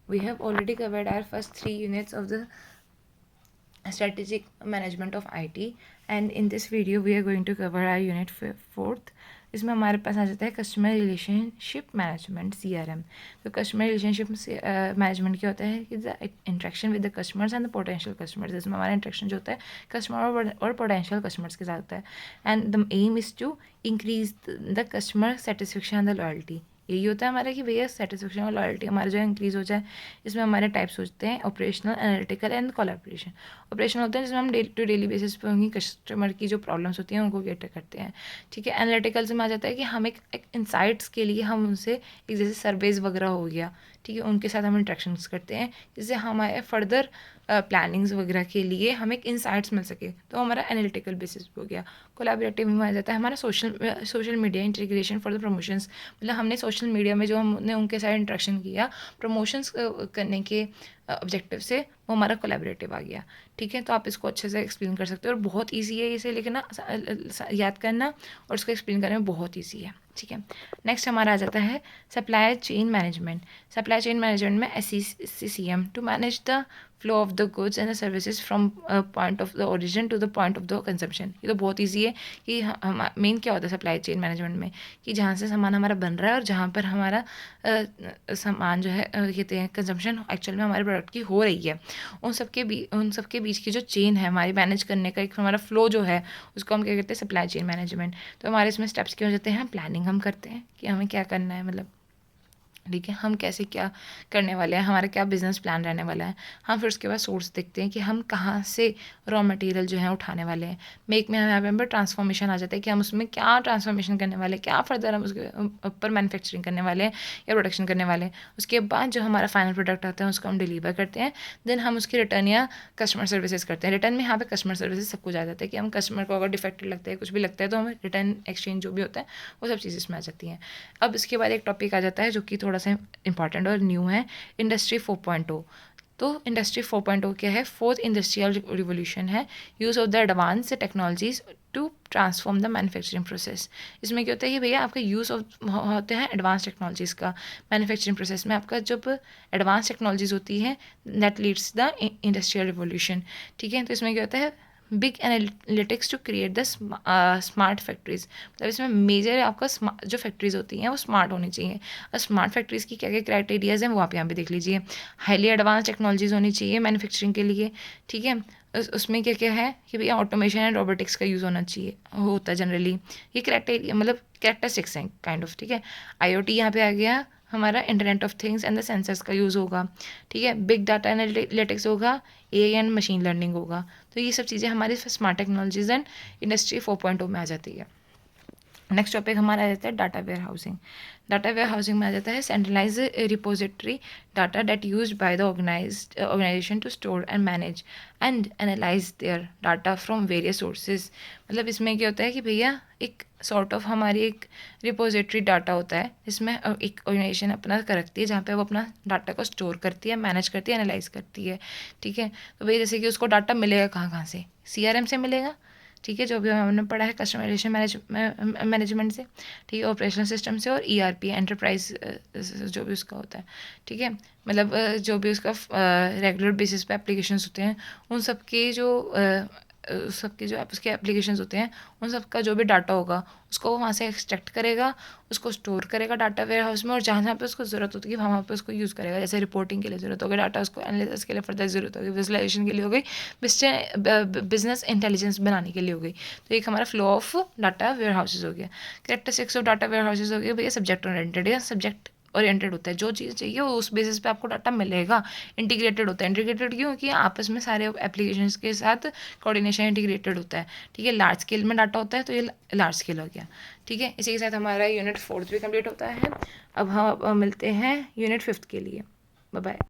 We have already covered our first 3 units of the strategic management of IT, and in this video we are going to cover our unit 4th. इसमें हमारे पास आ जाता है customer relationship management CRM. तो customer relationship management क्या होता है कि the interaction with the customers and the potential customers. इसमें हमारा इंट्रैक्शन जो होता है कस्टमर और पोटेंशियल कस्टमर्स के साथ होता है. And the aim is to increase the customer satisfaction and the loyalty. यही होता है हमारा कि भैया सेटिस्फेक्शन और लॉयल्टी हमारा जो इंक्रीज़ हो जाए. इसमें हमारे टाइप्स होते हैं operational, analytical and collaboration. Operational होते हैं जिसमें हम डेली टू डेली बेसिस पे उनकी कस्टमर की जो प्रॉब्लम्स होती हैं उनको कैटर करते हैं. ठीक है. एनालिटिकल से में आ जाता है कि हम एक इंसाइट्स के लिए हम उनसे एक जैसे सर्वेज वगैरह हो गया, ठीक है, उनके साथ हम इंट्रैक्शंस करते हैं जिससे हमारे फर्दर प्लानिंग्स वगैरह के लिए हमें एक इंसाइट्स मिल सके. तो हमारा एनालिटिकल बेसिस पे हो गया. कोलैबोरेटिव में आ जाता है हमारा social media integration for the promotions. मतलब हमने सोशल मीडिया में जो हमने उनके साथ इंट्रैक्शन किया प्रमोशंस करने के ऑब्जेक्टिव से, वो हमारा कोलैबोरेटिव आ गया. ठीक है. तो आप इसको अच्छे से एक्सप्लेन कर सकते हो और बहुत ईजी है इसे लिखना, याद करना और उसको एक्सप्लेन करने में बहुत ईजी है. ठीक है. नेक्स्ट हमारा आ जाता है supply chain management. Supply chain management में SCCM to manage the flow of the goods and the services from point of the origin to the point of the consumption. ये तो बहुत ईजी है कि हम मेन क्या होता है सप्लाई चेन मैनेजमेंट में कि जहाँ से सामान हमारा बन रहा है और जहाँ पर हमारा सामान जो है कहते हैं कंजम्पशन एक्चुअल में हमारे प्रोडक्ट की हो रही है, उन सबके बीच की जो चेन है हमारी मैनेज करने का एक हमारा फ्लो जो है उसको हम क्या कहते हैं सप्लाई चेन मैनेजमेंट. तो हमारे इसमें स्टेप्स क्या हो जाते हैं, प्लानिंग हम करते हैं कि हमें क्या करना है, मतलब ठीक है हम कैसे क्या करने वाले हैं, हमारा क्या बिजनेस प्लान रहने वाला है. हम फिर उसके बाद सोर्स देखते हैं कि हम कहाँ से रॉ मटेरियल जो है उठाने वाले हैं. मेक में यहाँ पर ट्रांसफॉर्मेशन आ जाता है कि हम उसमें क्या ट्रांसफॉर्मेशन करने वाले हैं, क्या फर्दर हम उसके ऊपर मैन्युफैक्चरिंग करने वाले हैं या प्रोडक्शन करने वाले हैं. उसके बाद जो हमारा फाइनल प्रोडक्ट आता है उसको हम डिलीवर करते हैं. देन हम उसकी रिटर्न या कस्टमर सर्विसेज करते हैं. रिटर्न में यहाँ पे कस्टमर सर्विसेज सब कुछ आ जाता है कि हम कस्टमर को अगर डिफेक्टेड लगता है कुछ भी लगता है तो हमें रिटर्न एक्सचेंज जो भी होता है वो सब चीज़ें इसमें आ जाती हैं. अब इसके बाद एक टॉपिक आ जाता है जो कि थोड़ा सा इंपॉर्टेंट और न्यू है, इंडस्ट्री 4.0. तो इंडस्ट्री 4.0 क्या है, फोर्थ इंडस्ट्रियल रिवोल्यूशन है, use of the advance technologies to transform the manufacturing process. इसमें क्या होता है कि भैया आपका यूज़ ऑफ होते हैं एडवांस टेक्नोलॉजीज़ का मैन्युफैक्चरिंग प्रोसेस में. आपका जब एडवांस टेक्नोलॉजीज़ होती है that leads the industrial revolution. ठीक है. तो इसमें क्या होता है big analytics to create the smart factories. मतलब इसमें मेजर आपका जो फैक्ट्रीज होती हैं वो स्मार्ट होनी चाहिए. और स्मार्ट फैक्ट्रीज़ की क्या क्या क्राइटेरियाज़ हैं वो आप यहाँ पे देख लीजिए. हाईली एडवांस टेक्नोलॉजीज होनी चाहिए मैन्युफैक्चरिंग के लिए. ठीक है. उसमें क्या क्या है कि भैया ऑटोमेशन एंड रोबोटिक्स का यूज़ होना चाहिए, होता है जनरली. ये क्राइटेरिया मतलब कैरेक्टरिस्टिक्स हैं काइंड ऑफ. ठीक है. IoT यहाँ पे आ गया, हमारा internet of things and the sensors का यूज़ होगा. ठीक है. बिग डाटा एनालिटिक्स होगा, AI एंड मशीन लर्निंग होगा. तो ये सब चीज़ें हमारी स्मार्ट टेक्नोलॉजीज एंड इंडस्ट्री 4.0 में आ जाती है. नेक्स्ट टॉपिक हमारा आ जाता है data warehousing. Data warehousing में आ जाता है centralise repository data that used by the organisation to store and manage and analyse their data from various sources. मतलब इसमें क्या होता है कि भैया एक सॉर्ट ऑफ हमारी एक रिपोजिटरी डाटा होता है जिसमें एक ऑर्गेनाइजेशन अपना रखती है जहाँ पे वो अपना डाटा को स्टोर करती है, मैनेज करती है, एनालाइज करती है. ठीक है. तो भैया जैसे कि उसको डाटा मिलेगा कहाँ कहाँ से, CRM से मिलेगा. ठीक है. जो भी हमने पढ़ा है कस्टमर रिलेशन मैनेजमेंट से. ठीक है. ऑपरेशनल सिस्टम से और ERP एंटरप्राइज जो भी उसका होता है. ठीक है. मतलब जो भी उसका रेगुलर बेसिस पे एप्लीकेशंस होते हैं उन सबके जो उसके एप्लीकेशंस होते हैं उन सब का जो भी डाटा होगा उसको वो वहाँ से एक्सट्रैक्ट करेगा, उसको स्टोर करेगा डाटा वेयर हाउस में, और जहाँ जहाँ पे उसको ज़रूरत होती है वहाँ पे उसको यूज़ करेगा. जैसे रिपोर्टिंग के लिए ज़रूरत होगी डाटा, उसको एनालिसिस के लिए फर्दर ज़रूरत होगी, विजुअलाइजेशन के लिए हो गई, बिजनेस इंटेलिजेंस बनाने के लिए हो गई. तो एक हमारा flow of data warehouses हो गया. Characteristics of data warehouses हो गया भैया सब्जेक्ट ओरिएंटेड या सब्जेक्ट ओरिएंटेड होता है. जो चीज़ चाहिए वो उस बेसिस पे आपको डाटा मिलेगा. इंटीग्रेटेड होता है. इंटीग्रेटेड क्यों, कि आपस में सारे एप्लीकेशंस के साथ कोऑर्डिनेशन इंटीग्रेटेड होता है. ठीक है. लार्ज स्केल में डाटा होता है तो ये लार्ज स्केल हो गया. ठीक है. इसी के साथ हमारा यूनिट 4 भी कंप्लीट होता है. अब हम मिलते हैं यूनिट 5 के लिए. Bye bye.